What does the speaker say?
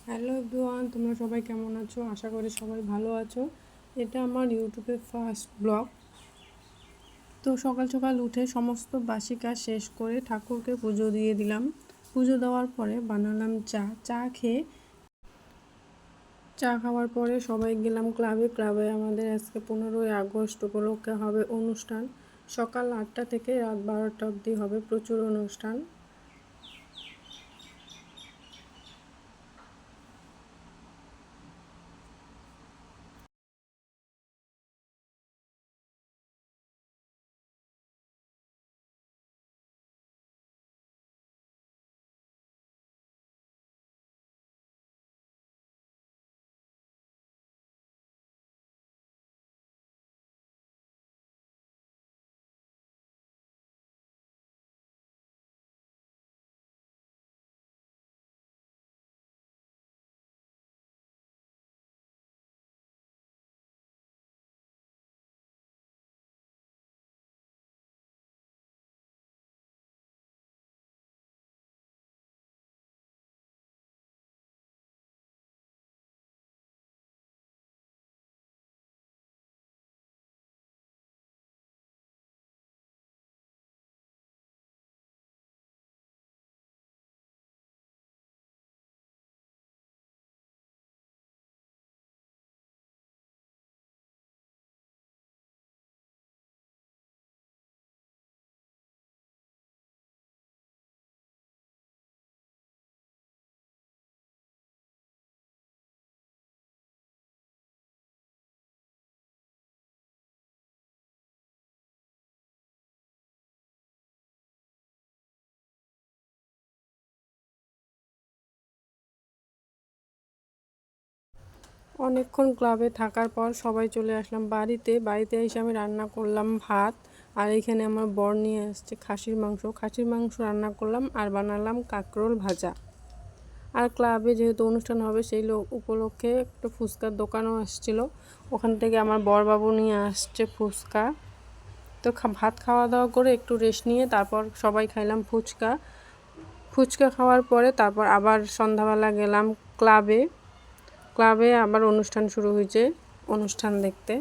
Hello everyone, তোমরা সবাই কেমন আছো? আশা করি সবাই ভালো আছো। এটা আমার ইউটিউবের ফার্স্ট ব্লগ। তো সকাল সকাল উঠে সমস্ত বাসি কাজ শেষ করে ঠাকুরকে পুজো দিয়ে দিলাম। পুজো দেওয়ার পরে বানালাম চা খাওয়ার পরে সবাই গেলাম ক্লাবে। আমাদের আজকে 15ই আগস্ট উপলক্ষে হবে অনুষ্ঠান। সকাল 8টা থেকে রাত 12টা অবধি হবে প্রচুর অনুষ্ঠান। অনেকক্ষণ ক্লাবে থাকার পর সবাই চলে আসলাম বাড়িতে এসে আমি রান্না করলাম ভাত। আর এখানে আমার বর নিয়ে আসছে খাসির মাংস রান্না করলাম আর বানালাম কাঁকরোল ভাজা। আর ক্লাবে যেহেতু অনুষ্ঠান হবে সেই উপলক্ষে একটা ফুচকার দোকানও আসছিল, ওখান থেকে আমার বরবাবু নিয়ে আসছে ফুচকা। তো ভাত খাওয়া দাওয়া করে একটু রেস্ট নিয়ে তারপর সবাই খাইলাম ফুচকা খাওয়ার পরে তারপর আবার সন্ধ্যাবেলা গেলাম ক্লাবে আবার অনুষ্ঠান শুরু হয়েছে, অনুষ্ঠান দেখতে।